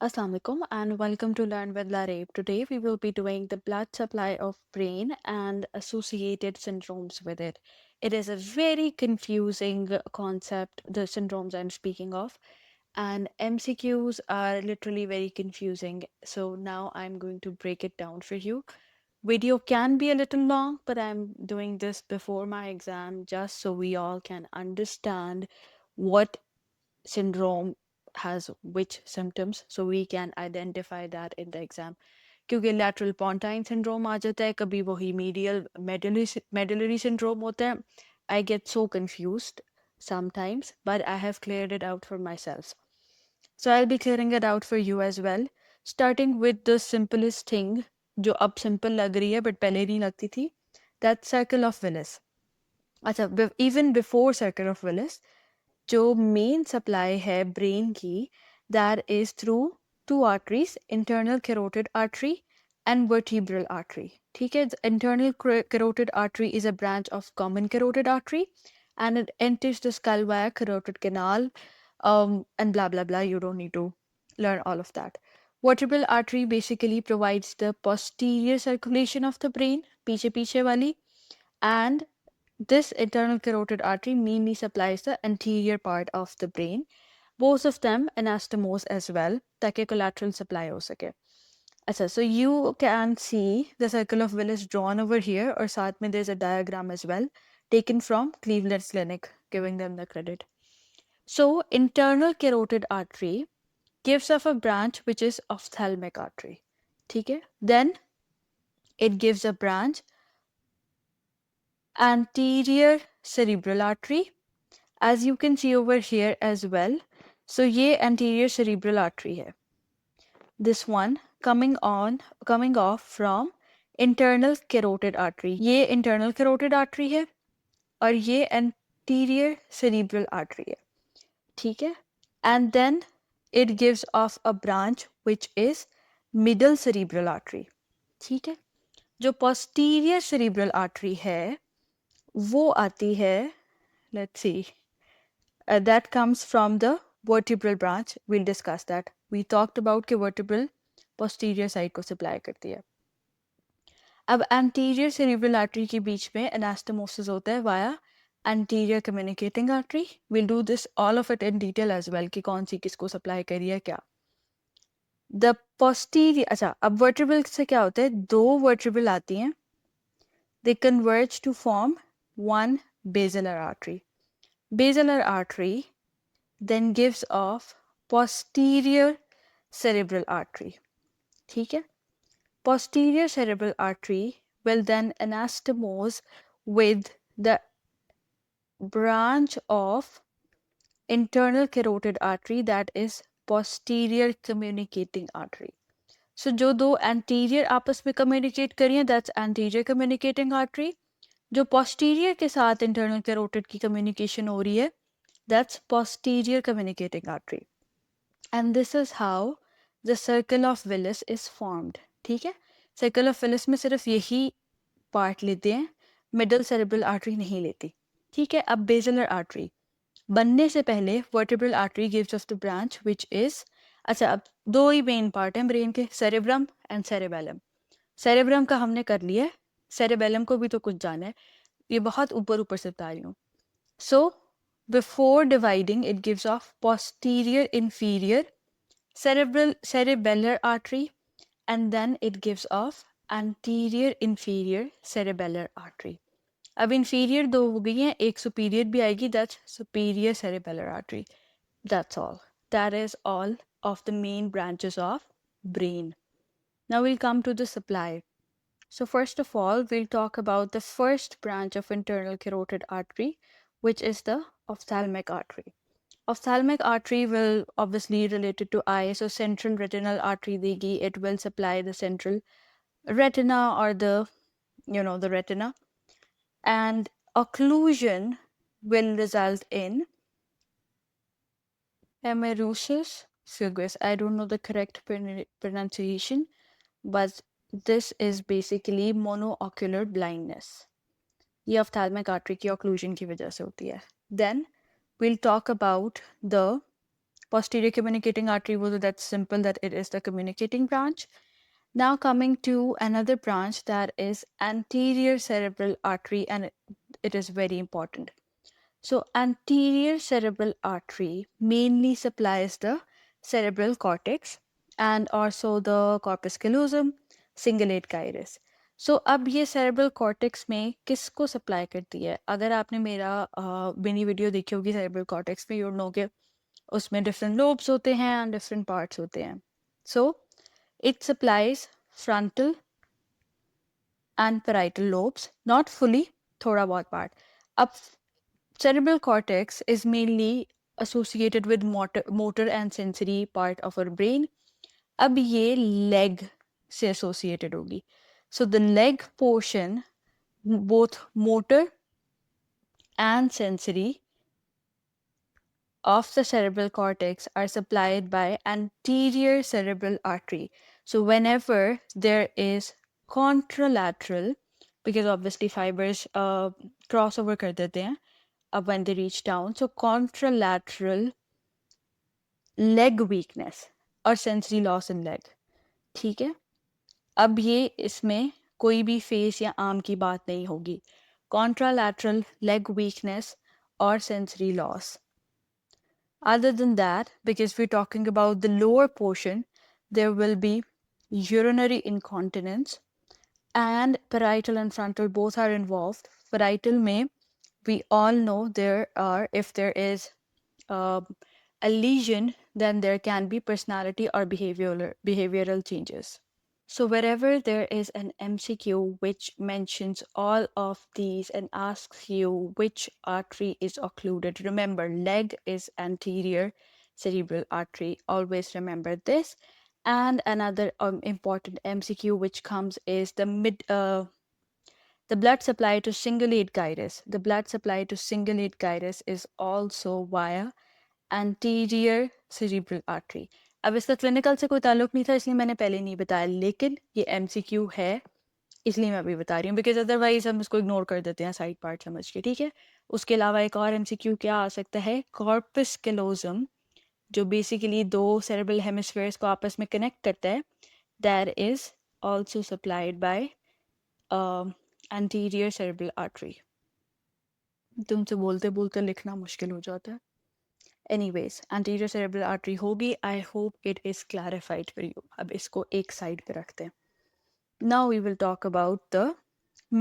Assalamu alaikum and welcome to Learn with Larib. Today we will be doing the blood supply of brain and associated syndromes with it. It is a very confusing concept, the syndromes I'm speaking of, and MCQs are literally very confusing. So now I'm going to break it down for you. Video can be a little long, but I'm doing this before my exam just so we all can understand what syndrome has which symptoms so we can identify that in the exam. क्योंकि lateral pontine syndrome आ जाता है, कभी वही medial medullary syndrome होता है. I get so confused sometimes, but I have cleared it out for myself. So I'll be clearing it out for you as well. Starting with the simplest thing, जो अब simple लग रही है but पहले नहीं लगती थी, that's circle of Willis. अच्छा, even before circle of Willis, जो मेन सप्लाई है ब्रेन की that is through two arteries internal carotid artery and vertebral artery. ठीक है, internal carotid artery is a branch of common carotid artery and it enters the skull via carotid canal, and blah blah blah. You don't need to learn all of that. Vertebral artery basically provides the posterior circulation of the brain, पीछे पीछे वाली, and this internal carotid artery mainly supplies the anterior part of the brain. Both of them anastomose as well, ताकि collateral supply हो सके. अच्छा, so you can see the circle of Willis drawn over here, और साथ में there's a diagram as well, taken from Cleveland's clinic, giving them the credit. So internal carotid artery gives off a branch which is ophthalmic artery. ठीक है? Then it gives a branch anterior cerebral artery, as you can see over here as well. So ये anterior cerebral artery है. This one coming off from internal carotid artery. ये internal carotid artery है और ये anterior cerebral artery है. ठीक है? And then it gives off a branch which is middle cerebral artery. ठीक है? जो posterior cerebral artery है वो आती है, let's see, that comes from the vertebral branch. We'll discuss that. We talked about कि vertebral posterior side को supply करती है. अब anterior cerebral artery के बीच में anastomosis होता है via anterior communicating artery. We'll do this all of it in detail as well कि कौन सी किसको supply करी है क्या. The posterior, अच्छा, अब vertebral से क्या होता है, दो vertebral आती हैं, they converge to form one basilar artery. Basilar artery then gives off posterior cerebral artery. ठीक है? Posterior cerebral artery will then anastomose with the branch of internal carotid artery, that is posterior communicating artery. So जो दो anterior आपस में communicate करी हैं, that's anterior communicating artery. जो posterior के साथ internal carotid की communication हो रही है, that's posterior communicating artery. And this is how the circle of Willis is formed. ठीक है? Circle of Willis में सिर्फ यही part लेते हैं, middle cerebral artery नहीं लेती. ठीक है? अब basilar artery बनने से पहले vertebral artery gives us the branch which is, अच्छा, अब दो ही main part हैं brain के, cerebrum and cerebellum. cerebrum का हमने कर लिया है, cerebellum को भी तो कुछ जाना है, ये बहुत ऊपर ऊपर से बता रही हूँ. So before dividing it gives off posterior inferior cerebellar artery, and then it gives off anterior inferior cerebellar artery. अब inferior दो हो गई हैं, एक superior भी आएगी, that's superior cerebellar artery. That's all. That is all of the main branches of brain. Now we'll come to the supply. So first of all, we'll talk about the first branch of internal carotid artery, which is the ophthalmic artery. Ophthalmic artery will obviously related to eye, so central retinal artery degi, it will supply the central retina or the retina, and occlusion will result in emerusus fugax. I don't know the correct pronunciation, but this is basically monoocular blindness. ये ophthalmic artery की occlusion की वजह से होती है. Then we'll talk about the posterior communicating artery, well, that's simple that it is the communicating branch. Now coming to another branch, that is anterior cerebral artery, and it is very important. So anterior cerebral artery mainly supplies the cerebral cortex and also the corpus callosum, cingulate gyrus. So अब ये cerebral cortex में किसको supply करती है? अगर आपने मेरी video देखी होगी cerebral cortex में, you know कि उसमें different lobes होते हैं and different parts होते हैं. So it supplies frontal and parietal lobes, not fully, थोड़ा बहुत part. अब cerebral cortex is mainly associated with motor and sensory part of our brain. अब ये leg से associated होगी. So the leg portion, both motor and sensory of the cerebral cortex are supplied by anterior cerebral artery. So whenever there is contralateral, because obviously fibers crossover कर देते हैं when they reach down, so contralateral leg weakness और sensory loss in leg, ठीक है. अब ये इसमें कोई भी फेस या आर्म की बात नहीं होगी. Contralateral leg weakness or sensory loss. Other than that, because we're talking about the lower portion, there will be urinary incontinence, and parietal and frontal both are involved. Parietal may, we all know if there is a lesion, then there can be personality or behavioral changes. So wherever there is an MCQ which mentions all of these and asks you which artery is occluded, remember leg is anterior cerebral artery. Always remember this. And another important MCQ which comes is the blood supply to cingulate gyrus. The blood supply to cingulate gyrus is also via anterior cerebral artery. अब इसका clinical से कोई ताल्लुक नहीं था, इसलिए मैंने पहले नहीं बताया, लेकिन ये MCQ है इसलिए मैं अभी बता रही हूँ, बिकॉज अदरवाइज हम इसको इग्नोर कर देते हैं साइड पार्ट समझ के, ठीक है. उसके अलावा एक और MCQ क्या आ सकता है, कॉर्पस कैलोजम, जो बेसिकली दो सेरेब्रल हेमिस्फेयर्स को आपस में कनेक्ट करता है, that is also supplied by anterior cerebral artery. तुमसे बोलते बोलते लिखना मुश्किल हो जाता है. Anyways, anterior cerebral artery होगी. I hope it is clarified for you. अब इसको एक साइड पे रखते हैं. Now we will talk about the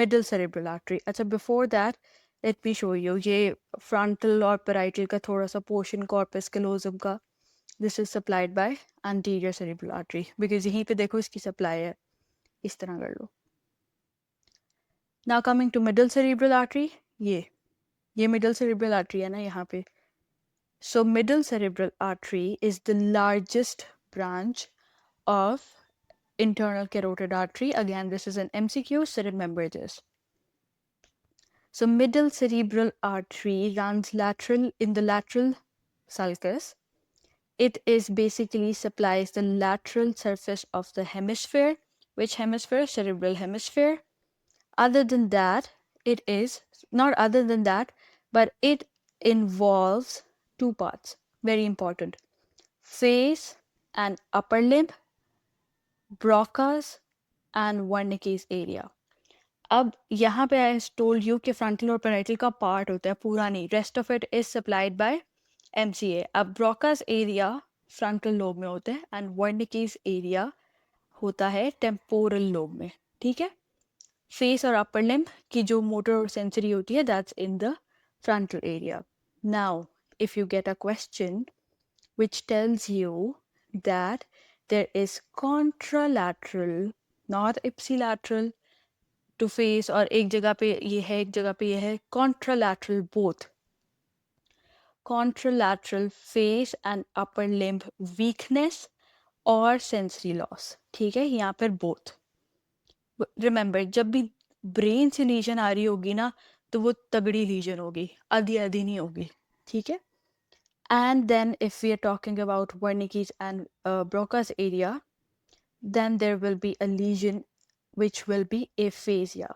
middle cerebral artery. अच्छा, before that, let me show you. ये frontal और parietal का थोड़ा सा portion corpus callosum का, this is supplied by anterior cerebral artery. Because यहीं पे देखो इसकी supply है. इस तरह कर लो. Now coming to middle cerebral artery, ये middle cerebral artery है ना यहाँ पे. So middle cerebral artery is the largest branch of internal carotid artery. Again, this is an MCQ, so remember this. So middle cerebral artery runs lateral in the lateral sulcus. It is basically supplies the lateral surface of the hemisphere. Which hemisphere? Cerebral hemisphere. Other than that, it is not other than that, but it involves two parts, very important: face and upper limb, Broca's and Wernicke's area. अब यहाँ पे I told you कि frontal और parietal का part होता है, पूरा नहीं. Rest of it is supplied by MCA. अब Broca's area frontal lobe में होता है and Wernicke's area होता है temporal lobe में, ठीक है. Face और upper limb की जो motor और sensory होती है, that's in the frontal area. Now, if you get a question which tells you that there is contralateral, not ipsilateral to face, और एक जगह पे ये है एक जगह पे ये है, contralateral both, contralateral face and upper limb weakness और sensory loss, ठीक है. यहाँ पर both. Remember, जब भी ब्रेन से लीजन आ रही होगी ना, तो वो तगड़ी लीजन होगी, आधी आधी नहीं होगी, ठीक है. And then if we are talking about Wernicke's and Broca's area, then there will be a lesion which will be aphasia.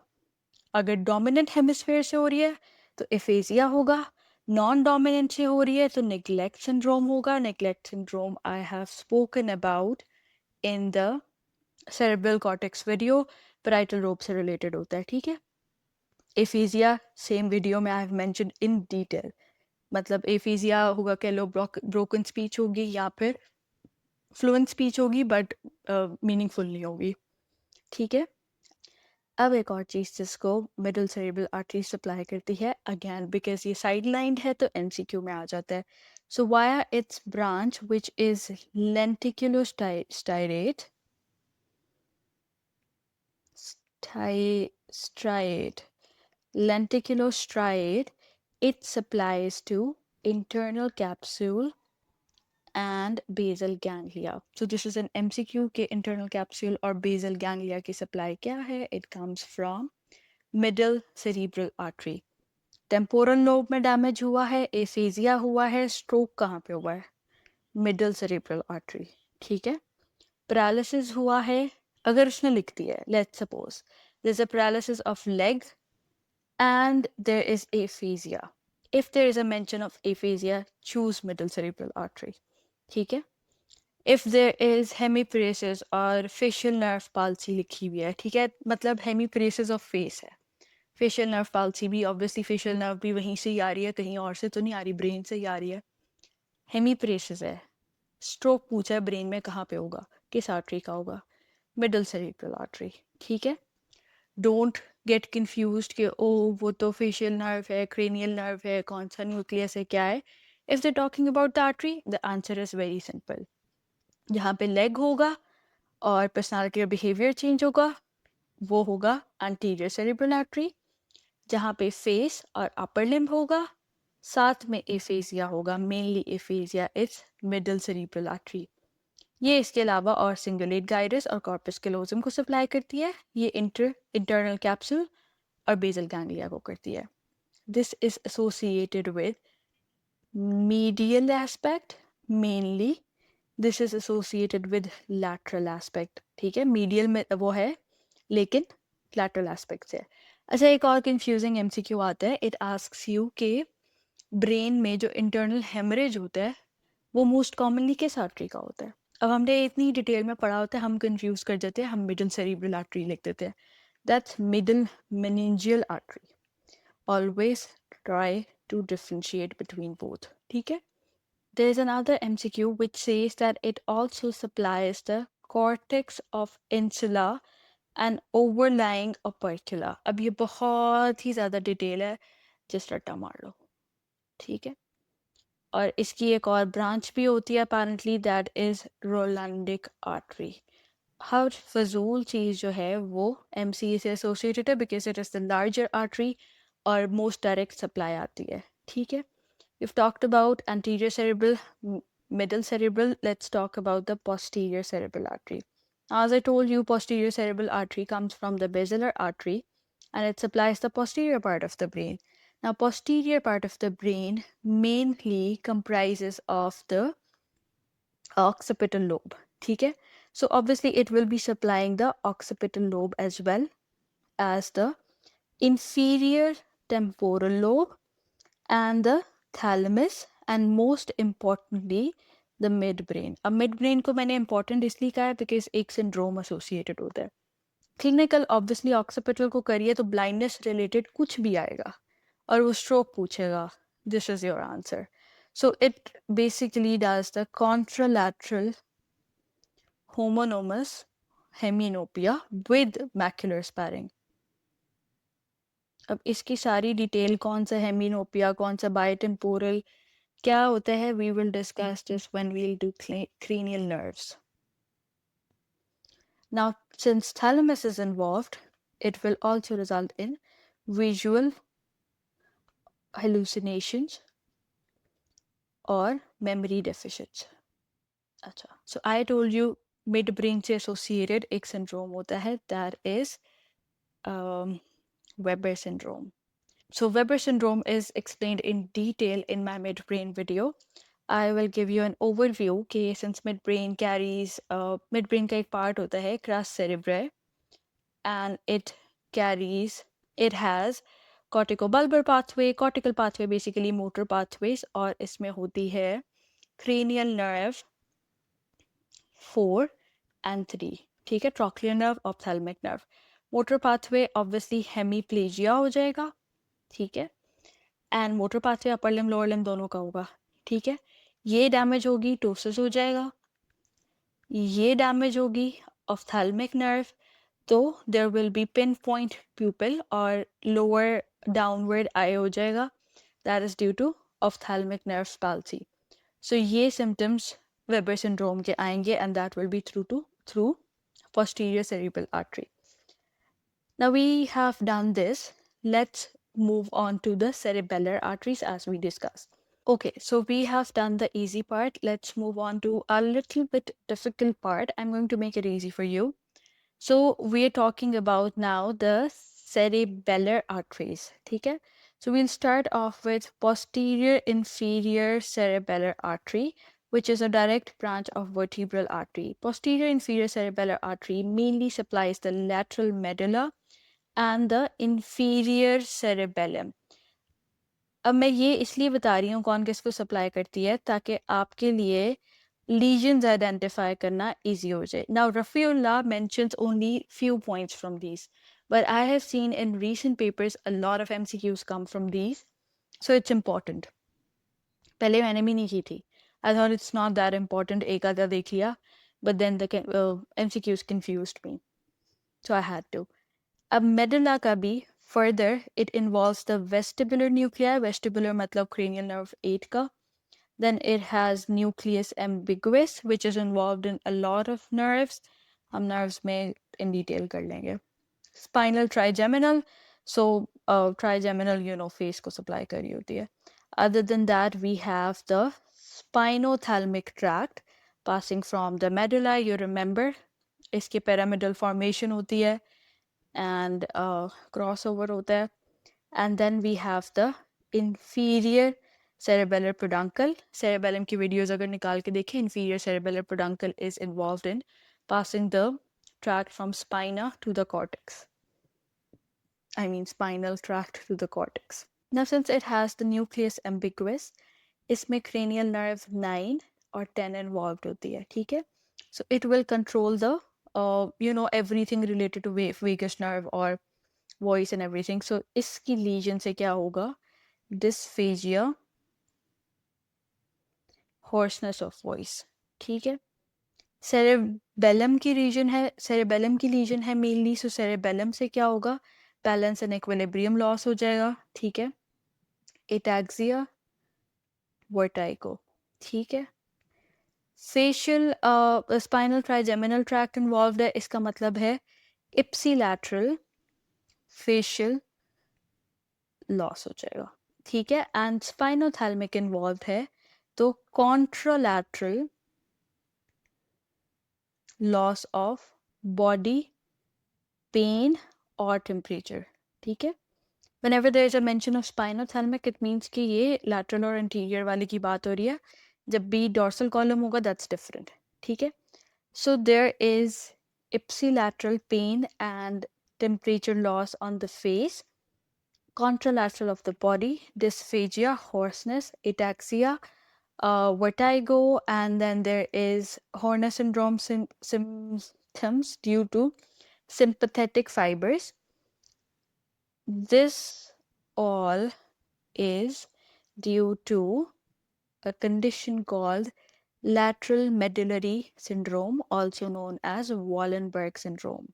अगर dominant hemisphere से हो रही है तो aphasia होगा, नॉन डोमिनेंट से हो रही है तो नेग्लेक्ट सिंड्रोम होगा. Neglect syndrome I have spoken about in the cerebral cortex video. Parietal lobe से रिलेटेड होता है. ठीक है. एफीजिया सेम वीडियो में I have mentioned in detail. मतलब एफीजिया होगा कह लो ब्रोकन स्पीच होगी या फिर फ्लुएंट स्पीच होगी बट मीनिंगफुल नहीं होगी. ठीक है. अब एक और चीज़ जिसको मिडल सेरेब्रल आर्टरी सप्लाई करती है अगेन बिकॉज ये साइड लाइंड है तो एमसीक्यू में आ जाता है. So via its branch which is lenticulostriate striate lenticulostriate, it supplies to internal capsule and basal ganglia. So this is an MCQ के internal capsule और basal ganglia की supply क्या है? It comes from middle cerebral artery. Temporal lobe में damage हुआ है, aphasia हुआ है, स्ट्रोक कहाँ पे हुआ है? Middle cerebral artery. ठीक है. पैरालिसिस हुआ है, अगर उसने लिख दिया है let's suppose there is a paralysis of leg and there is aphasia. If there is a mention of aphasia, choose middle cerebral artery. ठीक है. If there is hemiparesis और facial nerve palsy लिखी हुई है, ठीक है, मतलब hemiparesis of face है. फेशियल नर्व पाल्सी भी ऑब्वियसली फेशियल नर्व भी वहीं से ही आ रही है, कहीं और से तो नहीं आ रही, ब्रेन से ही आ रही है. हेमीप्रेसिस है. स्ट्रोक पूछा है ब्रेन में कहाँ पे होगा, किस आर्टरी का होगा? Middle cerebral artery. ठीक है. डोंट गेट कंफ्यूज्ड कि ओ वो तो फेशियल नर्व है, क्रेनियल नर्व है, कौन सा न्यूक्लियस है, क्या है. If they talking about the artery the answer is very simple. जहाँ पे लेग होगा और पर्सनालिटी और बिहेवियर चेंज होगा वो होगा एंटीरियर सेरेब्रल आर्टरी. जहाँ पे फेस और अपर लिम्ब होगा साथ में एफेजिया होगा, mainly aphasia is middle cerebral artery. ये इसके अलावा और सिंगुलेट गाइरस और कॉर्पस कैलोजम को सप्लाई करती है. ये इंटरनल कैप्सूल और बेसल गैंग्लिया को करती है. This is associated with medial aspect mainly. This is associated with lateral aspect. ठीक है. मीडियल में वो है लेकिन लैटरल एस्पेक्ट से. अच्छा, एक और कंफ्यूजिंग एमसीक्यू आता है. इट आस्क्स यू के ब्रेन में जो इंटरनल हेमरेज होता है वो मोस्ट कॉमनली किस आर्टरी का होता है? अब हमने इतनी डिटेल में पढ़ा होता है, हम कंफ्यूज कर जाते हैं, हम मिडल सेरेब्रल आर्टरी लिख देते हैं. That's middle meningeal artery. Always try to differentiate between both. ठीक है. There is another MCQ which says that it also supplies the cortex of insula and overlying opercula. अब ये बहुत ही ज़्यादा डिटेल है, जिस रट्टा मार लो. ठीक है. और इसकी एक और ब्रांच भी होती है अपेरेंटली, दैट इज रोलैंडिक आर्टरी. हर फजूल चीज़ जो है वो एमसीए से एसोसिएटेड है because it is the larger artery और मोस्ट डायरेक्ट सप्लाई आती है. ठीक है. We've talked about anterior cerebral, middle cerebral. Let's talk about the posterior cerebral artery. As I told you, posterior cerebral artery comes from the basilar artery and it supplies the posterior part of the brain. Now, posterior part of the brain mainly comprises of the occipital lobe. Okay? So, obviously, it will be supplying the occipital lobe as well as the inferior temporal lobe and the thalamus and most importantly the midbrain. अब midbrain को मैंने important इसलिए कहा है because एक syndrome associated होता है. Clinical obviously occipital को करिए तो blindness related कुछ भी आएगा और वो stroke पूछेगा. This is your answer. So it basically does the contralateral homonymous hemianopia with macular sparing. अब इसकी सारी डिटेल कौन सा हेमिनोपिया कौन सा बायोटेम्पोरल क्या होता है, we will discuss this when we'll do cranial nerves. Now, since thalamus is involved, it will also result in visual hallucinations or memory deficits. अच्छा, so I told you midbrain से associated एक syndrome होता है, that is Weber syndrome. So Weber syndrome is explained in detail in my midbrain video. I will give you an overview कि since midbrain carries midbrain का एक part होता है crus cerebrae and it has corticobulbar pathway, cortical pathway basically motor pathways, और इसमें होती है cranial nerve 4 and 3, ठीक है, trochlear nerve, ophthalmic nerve. Motor pathway obviously hemiplegia हो जाएगा, ठीक है, and motor pathway upper limb lower limb दोनों का होगा, ठीक है। ये डैमेज होगी टोसिस हो जाएगा, ये डैमेज होगी ऑप्थेल्मिक नर्व, तो there will be pin point pupil और लोअर डाउनवर्ड आई हो जाएगा, that is due to ophthalmic nerve palsy. So ये सिम्टम्स वेबर सिंड्रोम के आएंगे and that will be through posterior cerebral artery. Now we have done this. Let's move on to the cerebellar arteries as we discussed. Okay, so we have done the easy part. Let's move on to a little bit difficult part. I'm going to make it easy for you. So we're talking about now the cerebellar arteries. Okay? So we'll start off with posterior inferior cerebellar artery, which is a direct branch of vertebral artery. Posterior inferior cerebellar artery mainly supplies the lateral medulla and the inferior cerebellum. अब मैं ये इसलिए बता रही हूँ कौन किसको supply करती है ताकि आपके लिए lesions identify करना easy हो जाए. Now Rafiullah mentions only few points from these, but I have seen in recent papers a lot of MCQs come from these, so it's important. पहले मैंने भी नहीं की थी. I thought it's not that important, एक आधा देख लिया, but then the MCQs confused me, so I had to. अब medulla का भी further it involves the vestibular nuclei, vestibular मतलब cranial nerve 8 का. Then it has nucleus ambiguous, which is involved in a lot of nerves. हम nerves में in detail कर लेंगे. Spinal trigeminal, so trigeminal, you know, face को supply कर रही होती है. Other than that, we have the spinothalamic tract passing from the medulla. You remember, इसकी pyramidal formation होती है and crossover होता है. And then we have the inferior cerebellar peduncle. Cerebellum की videos अगर निकाल के देखें, inferior cerebellar peduncle is involved in passing the tract from spina to the cortex. I mean spinal tract to the cortex. Now since it has the nucleus ambiguous, इसमें cranial nerve 9 और 10 involved होती है, ठीक है? So it will control the you know, everything related to vagus nerve or voice and everything. So इसकी lesion से क्या होगा? Dysphagia, hoarseness of voice, ठीक है? cerebellum की रीजन है, cerebellum की लीजन है मेनली, सो cerebellum से क्या होगा? बैलेंस एंड इक्विलिब्रियम लॉस हो जाएगा, ठीक है? एटैक्सिया, वर्टाइगो, ठीक है? Facial spinal trigeminal tract involved है, इसका मतलब है इप्सिलैटरल फेशियल लॉस हो जाएगा, ठीक है? एंड स्पाइनोथैलेमिक इन्वॉल्व है तो contralateral loss of body pain और टेम्परेचर, ठीक है? Whenever there is a mention of spinothalamic, it means कि ये lateral और anterior वाले की बात हो रही है. जब भी dorsal column होगा, that's different, ठीक है? So there is ipsilateral pain and temperature loss on the face, contralateral of the body, dysphagia, hoarseness, ataxia, vertigo, and then there is Horner syndrome symptoms due to sympathetic fibers. This all is due to a condition called lateral medullary syndrome, also known as Wallenberg syndrome.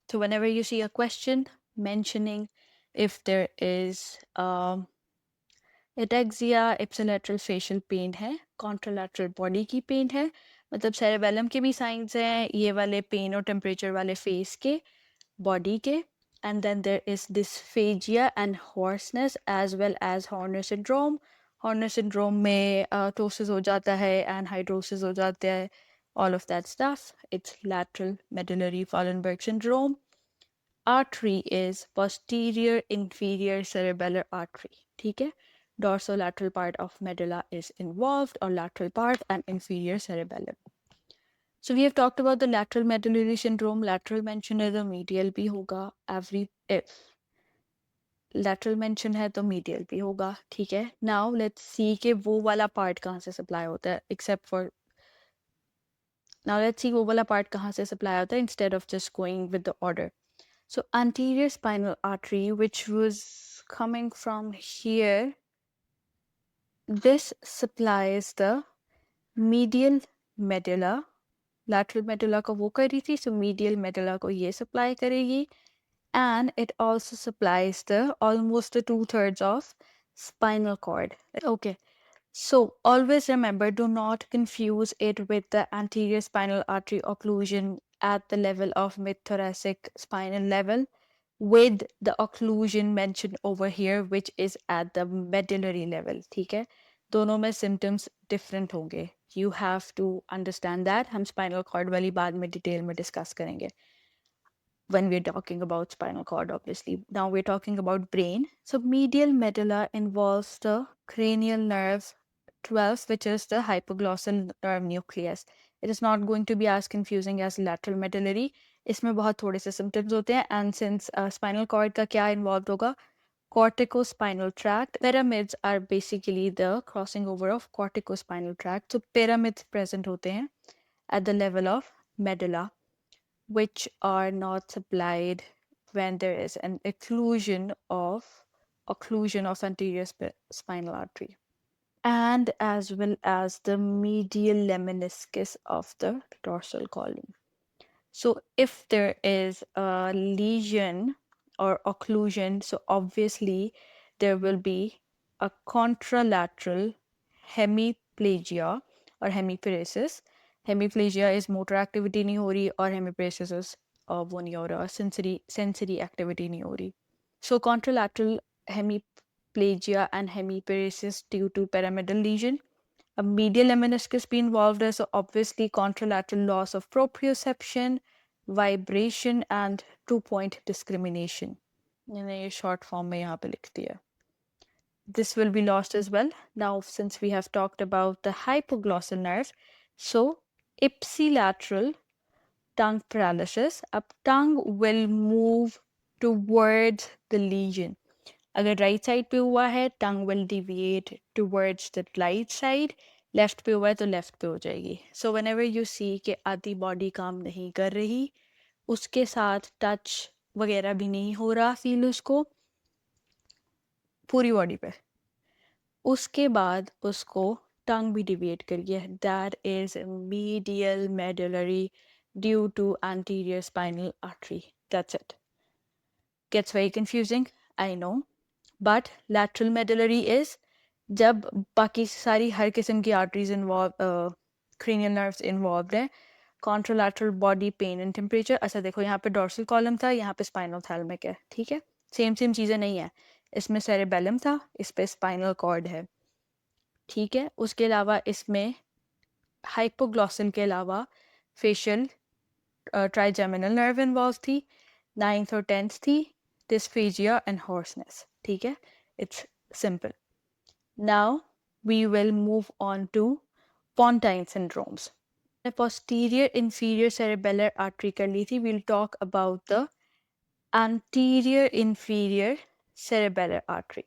So whenever you see a question mentioning if there is ataxia, ipsilateral facial pain है, contralateral body की pain है, मतलब cerebellum के भी signs हैं, ये वाले pain और temperature वाले face के, body के, and then there is dysphagia and hoarseness as well as Horner syndrome. Horner syndrome में ptosis हो जाता है, anhidrosis हो जाता है, all of that stuff. It's lateral medullary Wallenberg syndrome. Artery is posterior inferior cerebellar artery, ठीक है? Dorsolateral part of medulla is involved, or lateral part and inferior cerebellum. So we have talked about the lateral medullary syndrome. Lateral mention है तो medial भी होगा. If lateral mention है तो medial भी होगा. ठीक है. Now let's see कि वो वाला part कहाँ से supply होता है. Now let's see वो वाला part कहाँ से supply होता है instead of just going with the order. So anterior spinal artery, which was coming from here, this supplies the medial medulla. Lateral medulla को वो कर रही थी, so medial medulla को ये supply करेगी, and it also supplies the almost the 2/3 of spinal cord. Okay, so always remember, do not confuse it with the anterior spinal artery occlusion at the level of mid-thoracic spinal level with the occlusion mentioned over here, which is at the medullary level. ठीक है, दोनों में symptoms different होंगे. You have to understand that. हम spinal cord वाली बाद में detail में discuss करेंगे when we're talking about spinal cord, obviously. Now we're talking about brain. So medial medulla involves the cranial nerve 12, which is the hypoglossal nerve nucleus. It is not going to be as confusing as lateral medullary. इसमें बहुत थोड़े से symptoms होते हैं, and since spinal cord का क्या involved होगा, corticospinal tract. Pyramids are basically the crossing over of corticospinal tract. So pyramids present होते हैं at the level of medulla, which are not supplied when there is an occlusion of anterior spinal artery, and as well as the medial lemniscus of the dorsal column. So if there is a lesion or occlusion, so obviously there will be a contralateral hemiplegia or hemiparesis. Hemiplegia is motor activity नहीं हो रही, और hemiparesis is वो नहीं हो रहा, sensory activity नहीं हो रही. So contralateral hemiplegia and hemiparesis due to pyramidal lesion. A medial lemniscus be involved है, so obviously contralateral loss of proprioception, vibration and 2-point discrimination. मैंने ये short form में यहाँ पे लिख दिया. This will be lost as well. Now, since we have talked about the hypoglossal nerve, so ipsilateral tongue paralysis, अब tongue will move towards the lesion. अगर right side पे हुआ है, tongue will deviate towards the right side. Left पे हुआ है तो left पे हो जाएगी. So whenever you see कि आधी body काम नहीं कर रही, उसके साथ touch वगैरह भी नहीं हो रहा feel उसको पूरी body पे, उसके बाद उसको tongue भी deviate कर गया. That is medial medullary due to anterior spinal artery. That's it. Gets very confusing, I know. But lateral medullary is जब बाकी सारी हर किस्म की arteries involve, cranial nerves involved है. Contralateral body pain and temperature. अच्छा देखो, यहाँ पे dorsal column था, यहाँ पे spinal thalamic है. ठीक है, सेम चीज़ें नहीं है. इसमें cerebellum था, इस पे spinal cord है. ठीक है, उसके अलावा इसमें hypoglossal के अलावा facial trigeminal nerve involved थी, 9th और 10th थी, dysphagia and hoarseness. ठीक है, it's simple. Now we will move on to Pontine syndromes. Posterior inferior cerebellar artery कर ली थी. We'll talk about the anterior inferior cerebellar artery.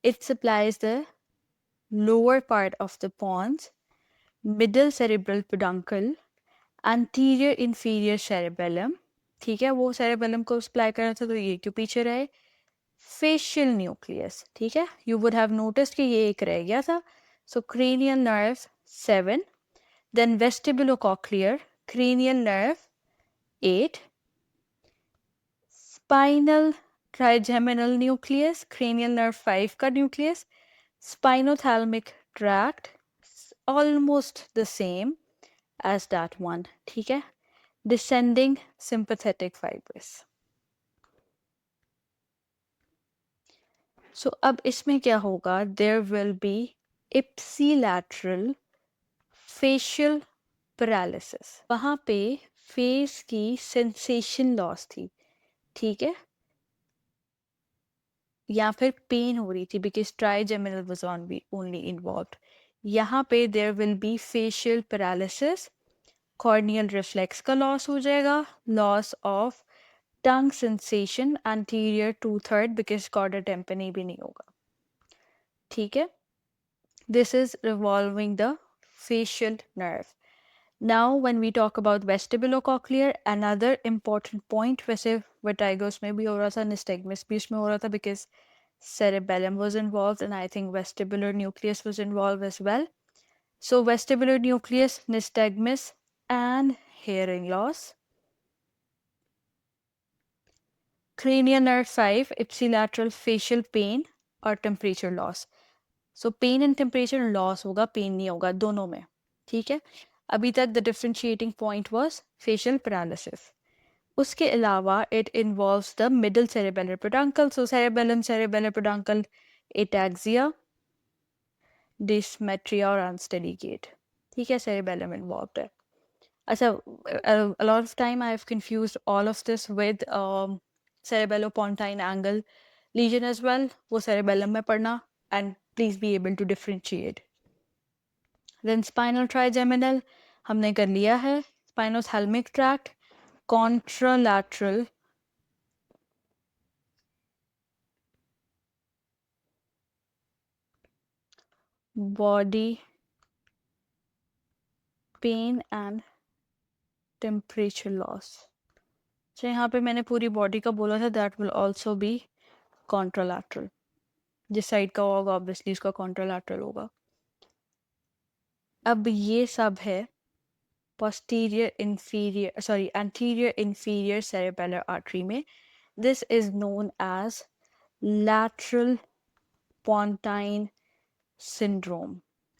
It supplies the lower part of the pons, middle cerebral peduncle, anterior inferior cerebellum. ठीक है, वो cerebellum को supply करना था, तो ये क्यों पीछे रहे? Facial nucleus. ठीक है, you would have noticed कि ये एक रह गया था. So cranial nerve 7, then vestibulocochlear, cranial nerve 8, spinal trigeminal nucleus, cranial nerve 5 का nucleus, spinothalamic tract, almost the same as that one. ठीक है, descending sympathetic fibrous. So अब इसमें क्या होगा? There will be ipsilateral facial paralysis. वहाँ पे face की sensation loss थी. ठीक है, या फिर पेन हो रही थी because trigeminal was only involved. यहाँ पे there will be facial paralysis corneal reflex का लॉस हो जाएगा, loss of tongue sensation anterior 2/3 because chorda tympani भी नहीं होगा, ठीक है। This is revolving the facial nerve. Now when we talk about vestibulocochlear, another important point, वैसे vertigos में भी हो रहा था, nystagmus भी इसमें हो रहा था because cerebellum was involved and I think vestibular nucleus was involved as well. So vestibular nucleus, nystagmus and hearing loss. Cranial nerve 5, ipsilateral facial pain और temperature loss. So pain and temperature loss होगा, pain नहीं होगा, दोनों में, ठीक है। अभी तक the differentiating point was facial paralysis. उसके अलावा it involves the middle cerebellar peduncle. So cerebellum, cerebellar peduncle, ataxia, dysmetria और unsteady gait, ठीक है, cerebellum involved है। अच्छा, a lot of time I have confused all of this with cerebellopontine angle lesion as well. वो cerebellum में पढ़ना and please be able to differentiate. Then spinal trigeminal हमने कर लिया है. Spinothalamic tract, contralateral body pain and temperature loss. तो यहाँ पे मैंने पूरी बॉडी का बोला था, that will also be contralateral. जिस साइड का होगा ऑब्वियसली उसका contralateral होगा. अब ये सब है anterior inferior cerebellar artery में. This is known as lateral pontine syndrome.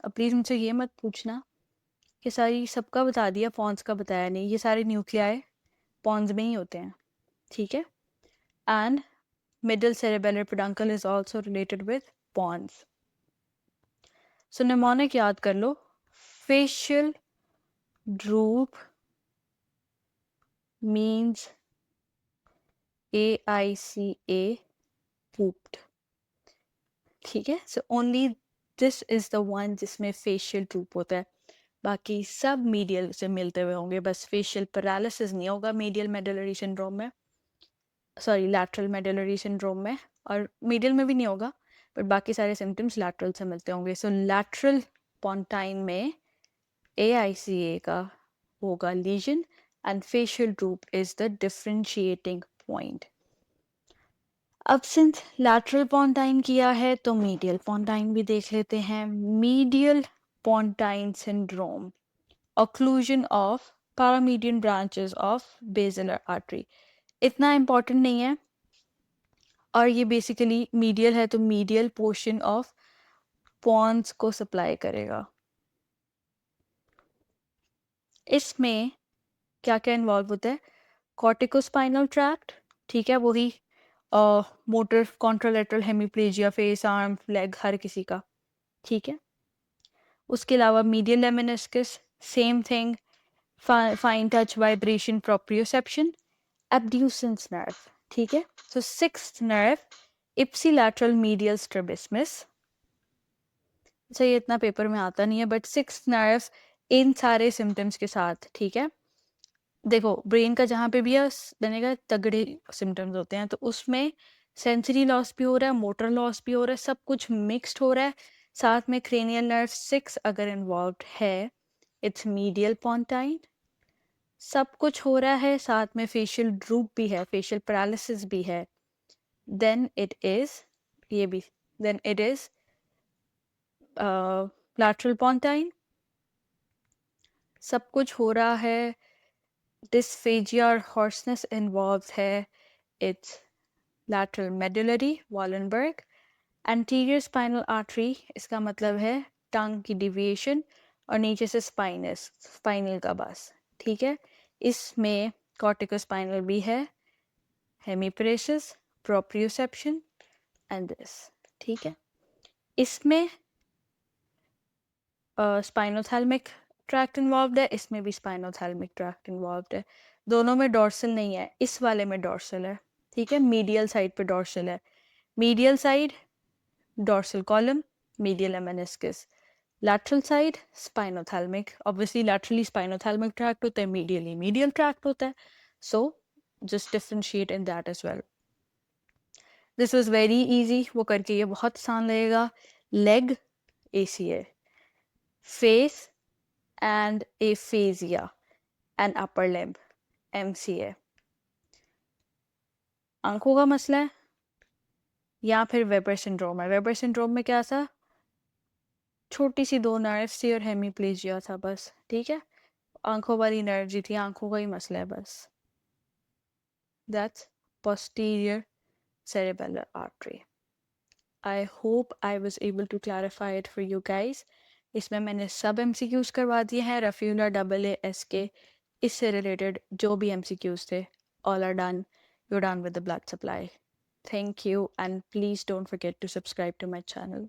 अब प्लीज मुझसे ये मत पूछना कि सारी सबका बता दिया, पॉन्स का बताया नहीं. ये सारे न्यूक्लियाई पॉन्स में ही होते हैं, ठीक है. And middle cerebellar peduncle is also related with pons. So mnemonic याद कर लो. Facial droop means AICA pooped, ठीक है. So only this is the one जिसमें facial droop होता है. बाकी सब medial से मिलते हुए होंगे, बस facial paralysis नहीं होगा medial medullary syndrome में, lateral medullary syndrome में, और medial में भी नहीं होगा, बट बाकी सारे symptoms lateral से मिलते होंगे. So lateral pontine में AICA का होगा lesion and facial droop is the differentiating point. अब सिंस लैटरल पोंटाइन किया है तो मीडियल पोंटाइन भी देख लेते हैं. Medial pontine syndrome, occlusion of paramedian branches of basilar artery. इतना इम्पोर्टेंट नहीं है, और ये बेसिकली मीडियल है तो मीडियल पोर्शन ऑफ पॉन्स को सप्लाई करेगा. इसमें क्या क्या इन्वॉल्व होता है? कॉर्टिकोस्पाइनल ट्रैक्ट, ठीक है, वही motor contralateral hemiplegia, face, arm, leg, हर किसी का, ठीक है. उसके अलावा medial lemniscus, same thing, fine touch vibration proprioception, abducens nerve, ठीक है. So sixth nerve ipsilateral medial strabismus. अच्छा, ये इतना पेपर में आता नहीं है, बट सिक्स्थ नर्व इन सारे सिम्टम्स के साथ, ठीक है. देखो, ब्रेन का जहाँ पे भी है मैंने कहा तगड़े सिम्टम्स होते हैं, तो उसमें सेंसरी लॉस भी हो रहा है, मोटर लॉस भी हो रहा है, सब कुछ मिक्स्ड हो रहा है. साथ में क्रेनियल नर्व 6 अगर इन्वॉल्व है, इट्स मीडियल पोंटाइन, सब कुछ हो रहा है. साथ में फेशियल ड्रूप भी है, फेशियल पैरालिसिस भी है. देन इट इज ये भी देन इट इज लैटरल पोंटाइन, सब कुछ हो रहा है. डिस्फेजिया और हॉर्सनेस इन्वॉल्व है, it's lateral medullary, Wallenberg. Anterior spinal artery, इसका मतलब है टंग की डिविएशन, और नीचे से स्पाइनस, स्पाइनल का बस, ठीक है. इसमें कॉर्टिकोस्पाइनल भी है, हेमिप्रेसिस, प्रोप्रियोसेप्शन एंड दिस, ठीक है. इसमें स्पाइनोथैलेमिक ट्रैक्ट इन्वॉल्व है, इसमें भी स्पाइनोथैलेमिक ट्रैक्ट इन्वॉल्व है. दोनों में डॉर्सल नहीं है, इस वाले में डॉर्सल है, ठीक है. मीडियल साइड पे डॉर्सल है. Medial side dorsal column, medial meniscus. Lateral side, spinothalamic. Obviously, laterally spinothalamic tract होता है, medially medial tract होता है. So, just differentiate in that as well. This was very easy. वो करके ये बहुत आसान लगेगा. Leg, ACA. Face and aphasia and upper limb, MCA. आंखों का मसला है या फिर वेबर सिंड्रोम है. वेबर सिंड्रोम में क्या था, छोटी सी 2 नर्व थी और हेमीप्लेजिया था बस. ठीक है, आंखों वाली नर्व जी थी, आंखों का ही मसला है बस. That's posterior cerebellar artery. I hope I was able to clarify it for you guys. इसमें मैंने सब MCQs करवा दिए हैं, रफीला AASK इससे रिलेटेड जो भी MCQs थे, all are done. You're done with the blood supply. Thank you, and please don't forget to subscribe to my channel.